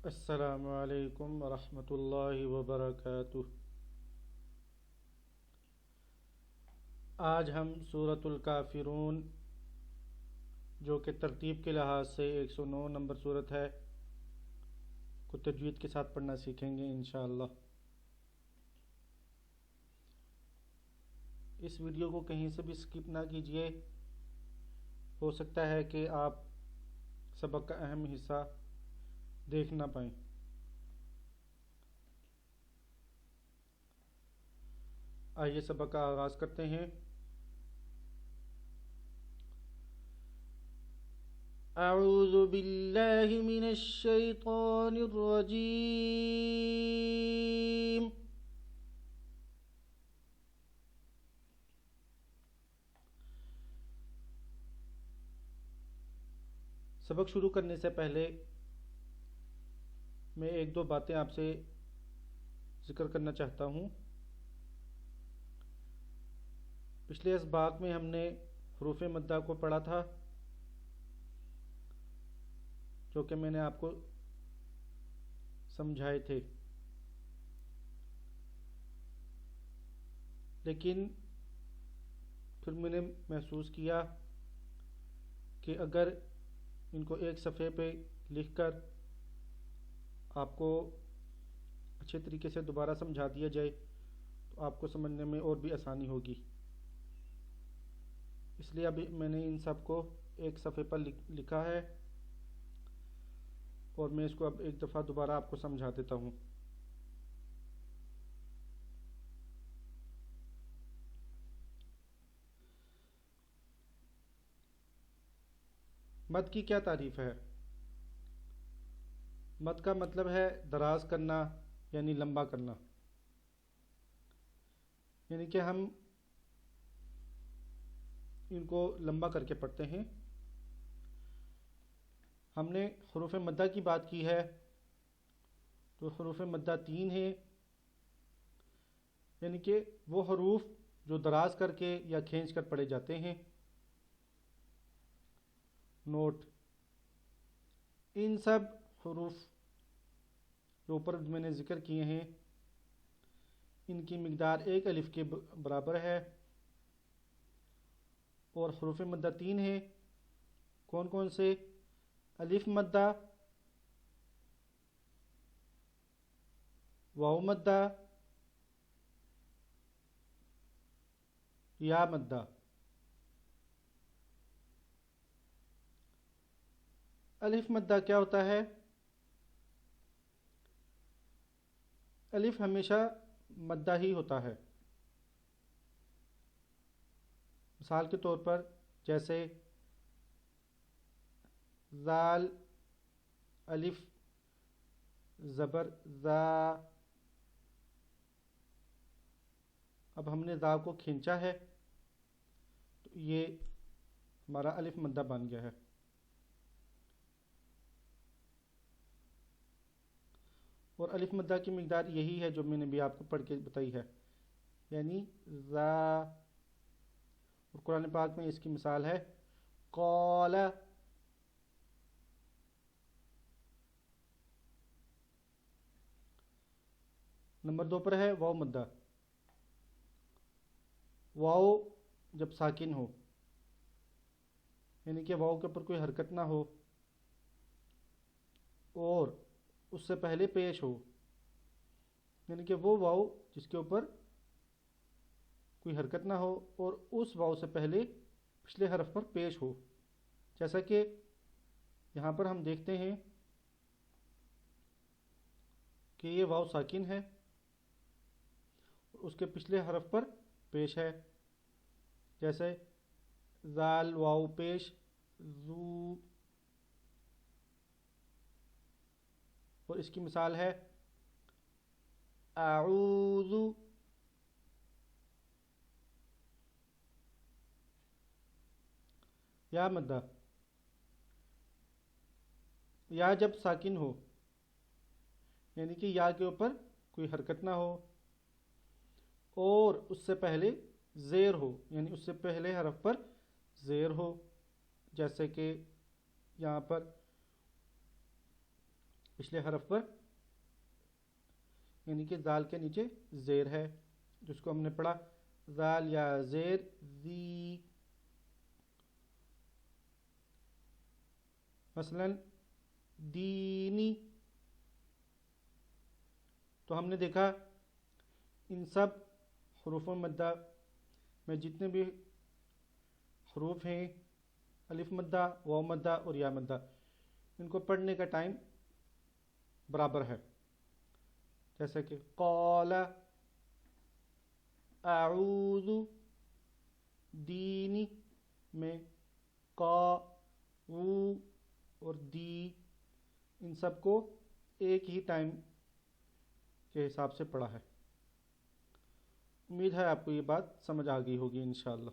السلام علیکم ورحمۃ اللہ وبرکاتہ۔ آج ہم سورۃ الکافرون، جو کہ ترتیب کے لحاظ سے 109 نمبر سورت ہے، کو تجوید کے ساتھ پڑھنا سیکھیں گے انشاءاللہ۔ اس ویڈیو کو کہیں سے بھی سکپ نہ کیجیے، ہو سکتا ہے کہ آپ سبق کا اہم حصہ دیکھ نہ پائیں۔ آئیے سبق کا آغاز کرتے ہیں۔ اعوذ باللہ من الشیطان الرجیم۔ سبق شروع کرنے سے پہلے میں ایک دو باتیں آپ سے ذکر کرنا چاہتا ہوں۔ پچھلے اسباق میں ہم نے حروف مدہ کو پڑھا تھا، جو کہ میں نے آپ کو سمجھائے تھے، لیکن پھر میں نے محسوس کیا کہ اگر ان کو ایک صفحے پہ لکھ کر آپ کو اچھے طریقے سے دوبارہ سمجھا دیا جائے تو آپ کو سمجھنے میں اور بھی آسانی ہوگی۔ اس لیے ابھی میں نے ان سب کو ایک صفحے پر لکھا ہے، اور میں اس کو اب ایک دفعہ دوبارہ آپ کو سمجھا دیتا ہوں۔ مد کی کیا تعریف ہے؟ مد کا مطلب ہے دراز کرنا، یعنی لمبا کرنا، یعنی کہ ہم ان کو لمبا کر کے پڑھتے ہیں۔ ہم نے حروف مدہ کی بات کی ہے تو حروف مدہ 3 ہیں، یعنی کہ وہ حروف جو دراز کر کے یا کھینچ کر پڑھے جاتے ہیں۔ نوٹ: ان سب حروف جو اوپر میں نے ذکر کیے ہیں، ان کی مقدار ایک الف کے برابر ہے، اور حروف مدہ 3 ہیں۔ کون کون سے؟ الف مدہ، واو مدہ، یا مدہ۔ الف مدہ کیا ہوتا ہے؟ الف ہمیشہ مدہ ہی ہوتا ہے۔ مثال کے طور پر جیسے ذال، الف زبر ذا۔ اب ہم نے ذا کو کھینچا ہے تو یہ ہمارا الف مدہ بن گیا ہے۔ اور الف مدہ کی مقدار یہی ہے جو میں نے بھی آپ کو پڑھ کے بتائی ہے، یعنی ذا۔ اور قرآن پاک میں اس کی مثال ہے قال۔ نمبر 2 پر ہے واو مدہ۔ واو جب ساکن ہو، یعنی کہ واو کے اوپر کوئی حرکت نہ ہو اور اس سے پہلے پیش ہو، یعنی کہ وہ واو جس کے اوپر کوئی حرکت نہ ہو اور اس واو سے پہلے پچھلے حرف پر پیش ہو، جیسا کہ یہاں پر ہم دیکھتے ہیں کہ یہ واو ساکن ہے اور اس کے پچھلے حرف پر پیش ہے، جیسے ذال واو پیش ذو۔ اور اس کی مثال ہے اعوذ۔ یا مدہ، یا جب ساکن ہو، یعنی کہ یا کے اوپر کوئی حرکت نہ ہو اور اس سے پہلے زیر ہو، یعنی اس سے پہلے حرف پر زیر ہو، جیسے کہ یہاں پر پچھلے حرف پر، یعنی کہ زال کے نیچے زیر ہے، جس کو ہم نے پڑھا زال یا زیر زی. مثلا دینی، تو ہم نے دیکھا ان سب حروف مدہ میں جتنے بھی حروف ہیں، الف مدہ، واو مدہ اور یا مدہ، ان کو پڑھنے کا ٹائم برابر ہے. جیسے کہ قال، اعوذ، دینی میں قا، وو اور دی، ان سب کو ایک ہی ٹائم کے حساب سے پڑھا ہے. امید ہے آپ کو یہ بات سمجھ آ گئی ہوگی انشاءاللہ.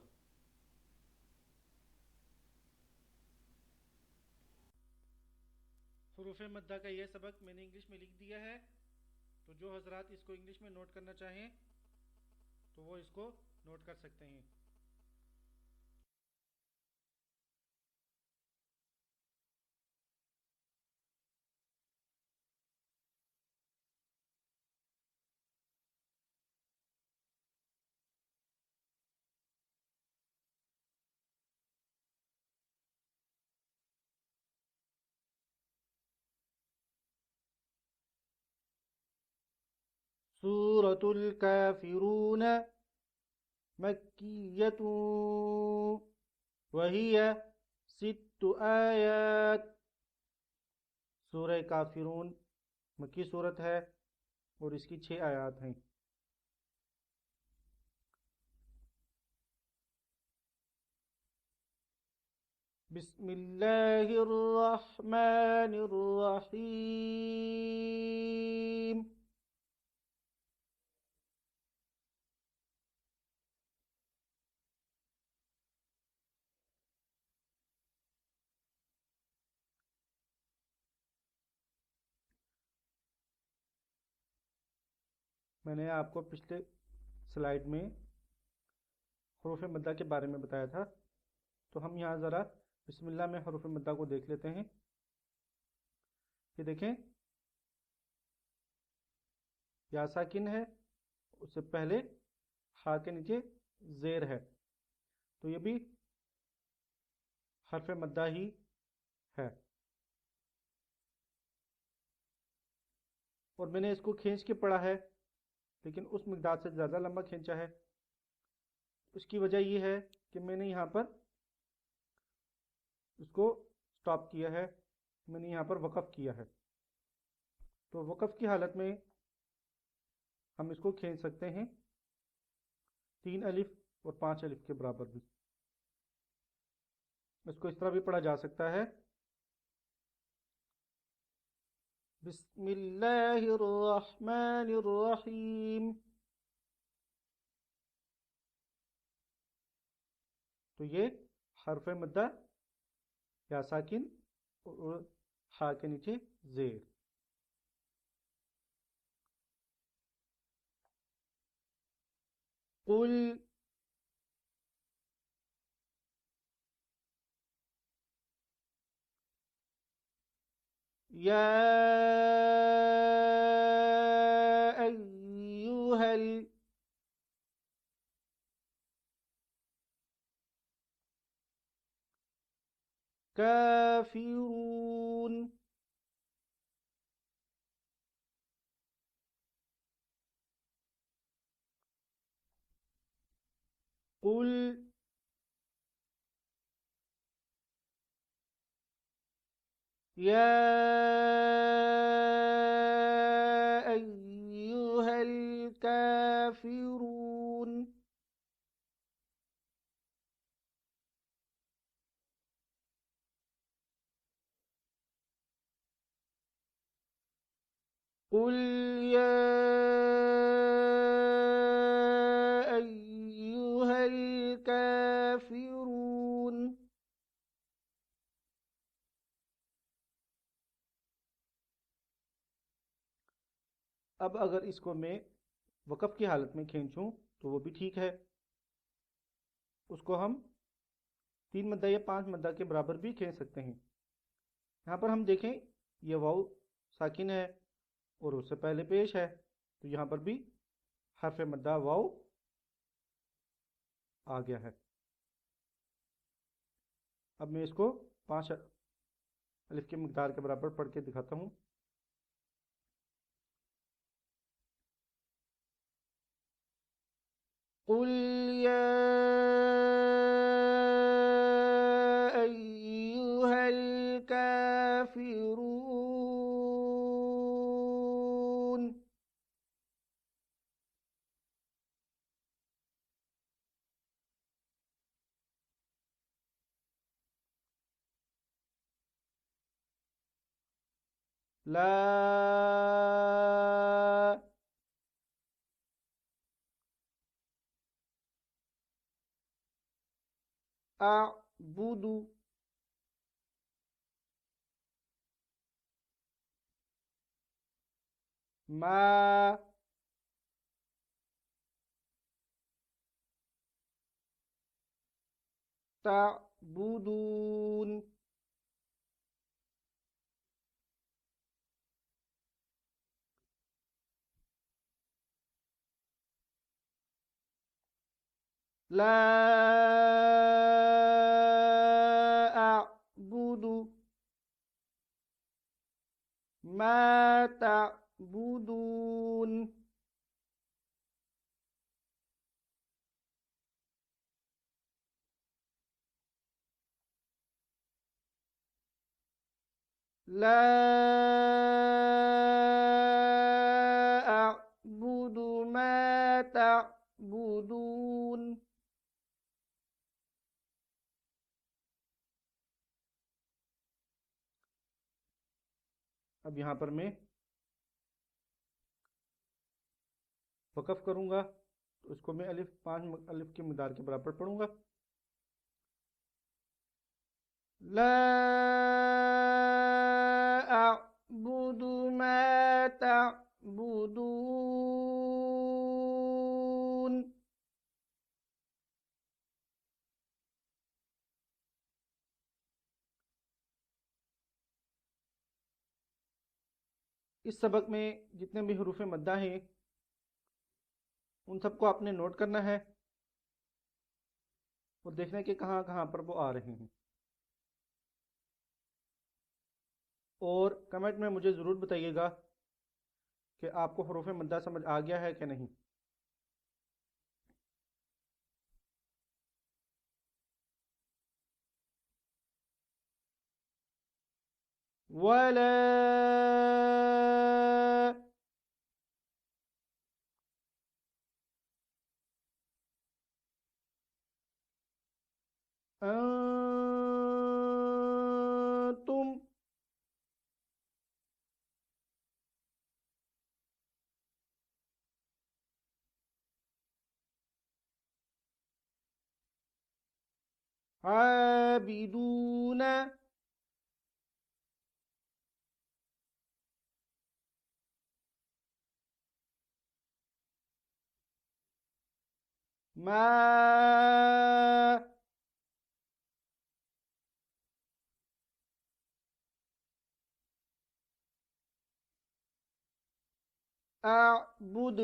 حروف مدہ کا یہ سبق میں نے انگلش میں لکھ دیا ہے، تو جو حضرات اس کو انگلش میں نوٹ کرنا چاہیں تو وہ اس کو نوٹ کر سکتے ہیں. سورة الكافرون مكية وهي 6 آیات. سورہ کافرون مکی صورت ہے اور اس کی 6 آیات ہیں. بسم اللہ الرحمن الرحیم. میں نے آپ کو پچھلے سلائیڈ میں حروف مدہ کے بارے میں بتایا تھا، تو ہم یہاں ذرا بسم اللہ میں حروف مدہ کو دیکھ لیتے ہیں. یہ دیکھیں، یا ساکن ہے، اس سے پہلے ہا کے نیچے زیر ہے، تو یہ بھی حرف مدہ ہی ہے. اور میں نے اس کو کھینچ کے پڑھا ہے، لیکن اس مقدار سے زیادہ لمبا کھینچا ہے. اس کی وجہ یہ ہے کہ میں نے یہاں پر اس کو سٹاپ کیا ہے، میں نے یہاں پر وقف کیا ہے. تو وقف کی حالت میں ہم اس کو کھینچ سکتے ہیں 3 الف اور 5 الف کے برابر بھی. اس کو اس طرح بھی پڑھا جا سکتا ہے بسم اللہ الرحمن الرحیم. تو یہ حرف مدہ یا ساکن اور ہا کے نیچے زیر. قل، یا ایوہا الکافرون. قل، یا ایوہا الکافرون. قل یا ایوہا الکافرون. اب اگر اس کو میں وقف کی حالت میں کھینچوں تو وہ بھی ٹھیک ہے. اس کو ہم 3 مدہ یا 5 مدہ کے برابر بھی کھینچ سکتے ہیں. یہاں پر ہم دیکھیں یہ واو ساکن ہے اور اس سے پہلے پیش ہے، تو یہاں پر بھی حرف مدہ واو آ گیا ہے۔ اب میں اس کو 5 الف کی مقدار کے برابر پڑھ کے دکھاتا ہوں۔ قل یا ایہا الکافرون، لا اعبد ما تعبدون، لا اعبد ما تعبدون، لا اعبد ما تعبدون۔ اب یہاں پر میں وقف کروں گا تو اس کو میں 5 الف کی مقدار کے برابر پڑھوں گا۔ لا اعبد ما تعبدون، اس سبق میں جتنے بھی حروف مدہ ہیں ان سب کو آپ نے نوٹ کرنا ہے اور دیکھنا ہے کہ کہاں کہاں پر وہ آ رہے ہیں، اور کمنٹ میں مجھے ضرور بتائیے گا کہ آپ کو حروف مدہ سمجھ آ گیا ہے کہ نہیں۔ وَلَا أنتم عابدون ما أعبد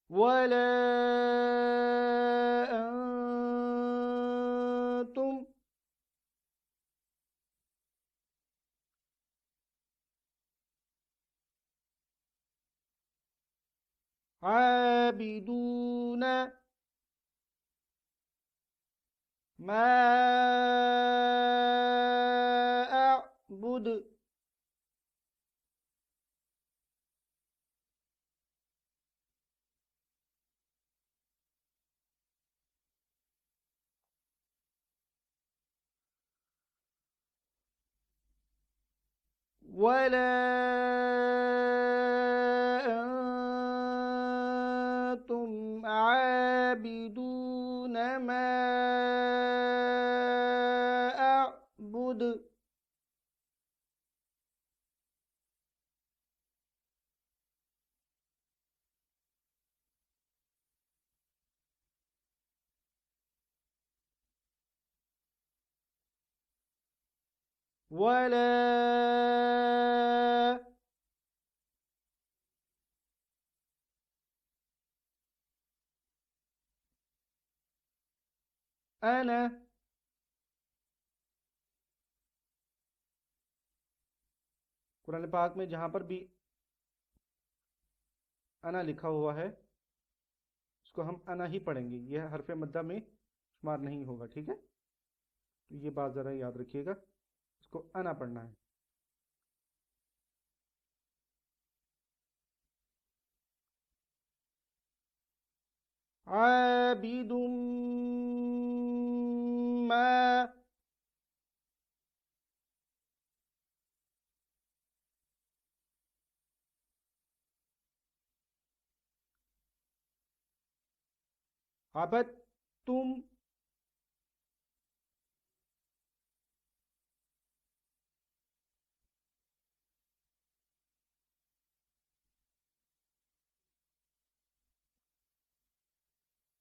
ولا أنتم عابدون ما أعبد ولا أنتم عابدون ما أعبد ولا انا. قرآن پاک میں جہاں پر بھی انا لکھا ہوا ہے اس کو ہم انا ہی پڑھیں گے، یہ حرف مدہ میں شمار نہیں ہوگا، ٹھیک ہے؟ تو یہ بات ذرا یاد رکھیے گا، اس کو انا پڑھنا ہے. عابد ما. عبدتم.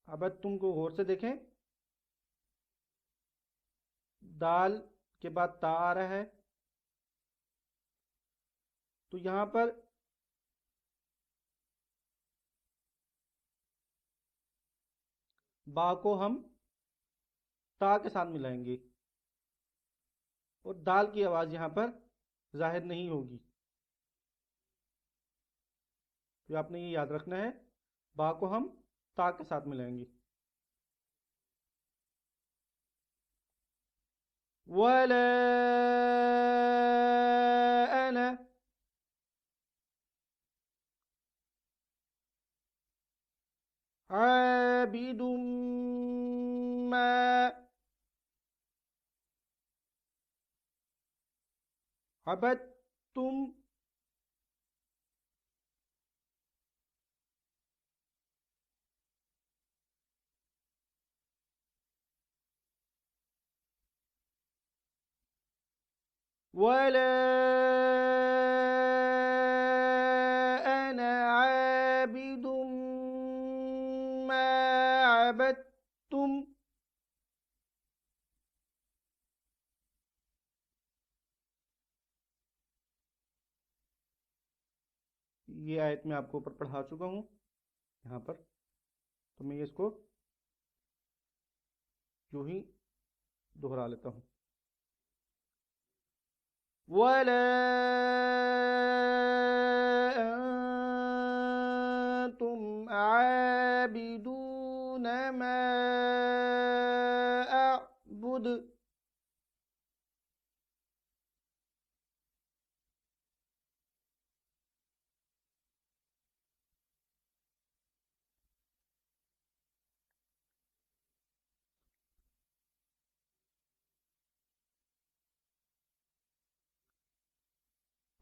عبدتم کو غور سے دیکھیں، دال کے بعد تا آ رہا ہے، تو یہاں پر با کو ہم تا کے ساتھ ملائیں گے اور دال کی آواز یہاں پر ظاہر نہیں ہوگی. تو آپ نے یہ یاد رکھنا ہے، با کو ہم تا کے ساتھ ملائیں گے. ولا انا عابد ما عبدتم. ولا انا عابد ما عبدتم. یہ آیت میں آپ کو اوپر پڑھا چکا ہوں یہاں پر، تو میں اس کو جو ہی دہرا لیتا ہوں. ولا انتم عابدون ما اعبد.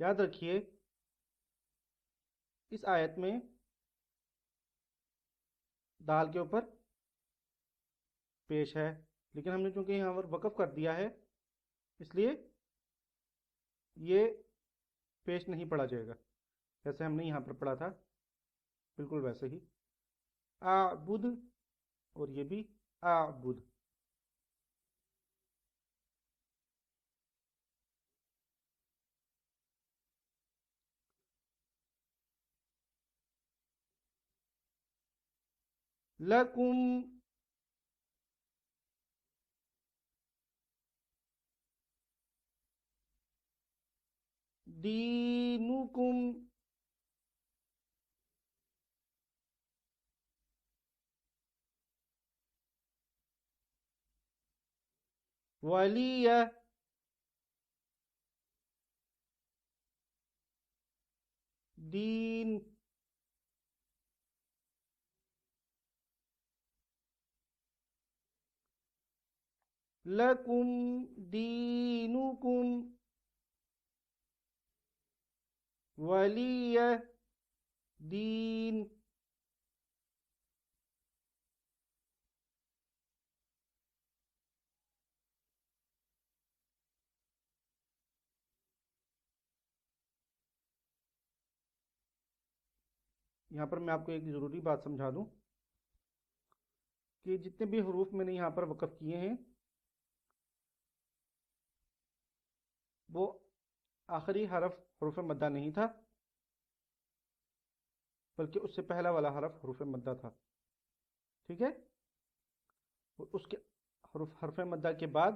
یاد رکھیے اس آیت میں دال کے اوپر پیش ہے، لیکن ہم نے چونکہ یہاں پر وقف کر دیا ہے اس لیے یہ پیش نہیں پڑا جائے گا، جیسے ہم نے یہاں پر پڑھا تھا بالکل ویسے ہی. اعبد اور یہ بھی اعبد. لکم دینکم ولی دین. لکم دینکم ولی دین. یہاں پر میں آپ کو ایک ضروری بات سمجھا دوں کہ جتنے بھی حروف میں نے یہاں پر وقف کیے ہیں وہ آخری حرف حروف مدہ نہیں تھا، بلکہ اس سے پہلا والا حرف حروف مدہ تھا. ٹھیک ہے، اور اس کے حرف مدہ کے بعد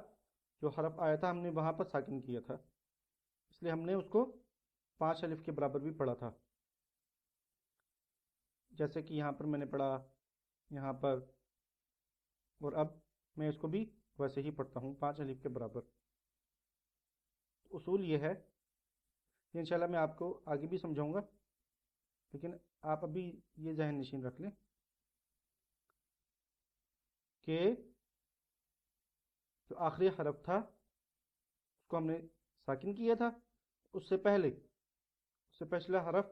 جو حرف آیا تھا ہم نے وہاں پر ساکن کیا تھا، اس لیے ہم نے اس کو 5 الف کے برابر بھی پڑھا تھا. جیسے کہ یہاں پر میں نے پڑھا، یہاں پر، اور اب میں اس کو بھی ویسے ہی پڑھتا ہوں 5 الف کے برابر. اصول یہ ہے کہ انشاءاللہ میں آپ کو آگے بھی سمجھاؤں گا، لیکن آپ ابھی یہ ذہن نشین رکھ لیں کہ جو آخری حرف تھا اس کو ہم نے ساکن کیا تھا. اس سے پچھلا حرف،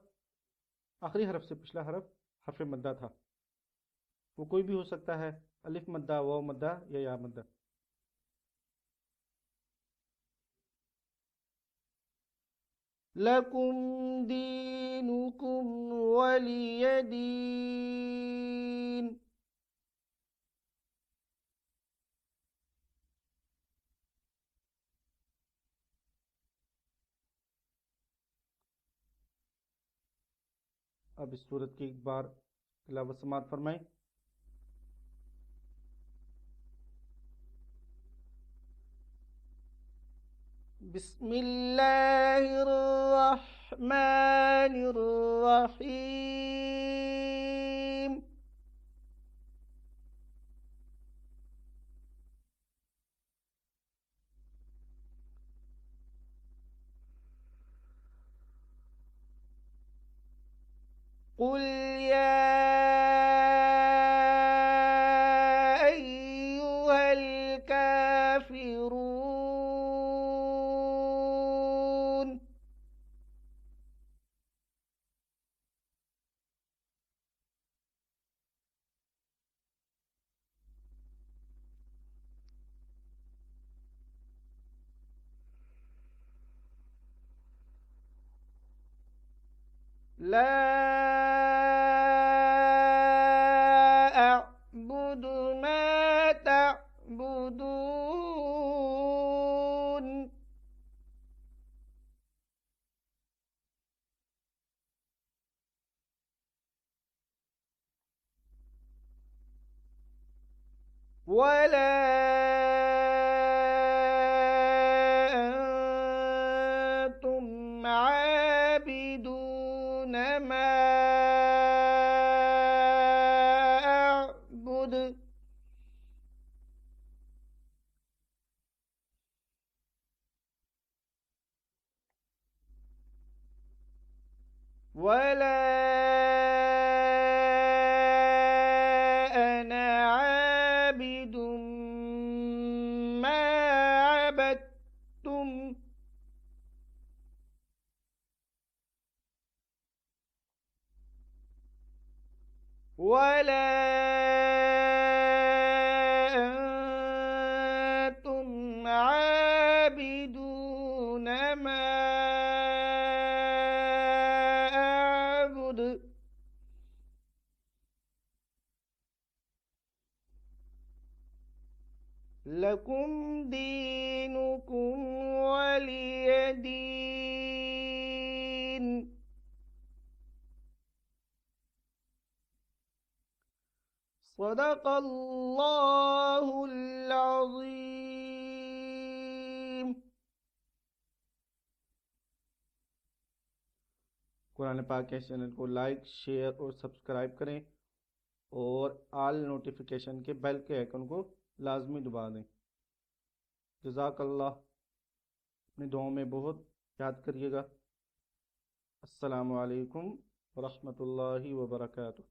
آخری حرف سے پچھلا حرف حرف مدہ تھا. وہ کوئی بھی ہو سکتا ہے، الف مدہ، واو مدہ یا یا مدہ. لَكُمْ دِينُكُمْ وَلِيَ دِينِ. اب اس صورت کی ایک بار تلاوت سماعت فرمائیں. بسم اللہ الرحمن الرحیم. قل یا ایہا الکافرون. لا أعبد ما تعبدون. ولا أنتم عابدون ما أعبد. ولا أنا عابد ما عبدتم. ولا أنتم عابدون ما أعبد. لكم دينكم ولي دين. صدق اللہ العظیم. قرآن پاک کے چینل کو لائک، شیئر اور سبسکرائب کریں، اور آل نوٹیفیکیشن کے بیل کے آئیکن کو لازمی دبا دیں. جزاک اللہ. اپنی دعاؤں میں بہت یاد کریے گا. السلام علیکم ورحمۃ اللہ وبرکاتہ.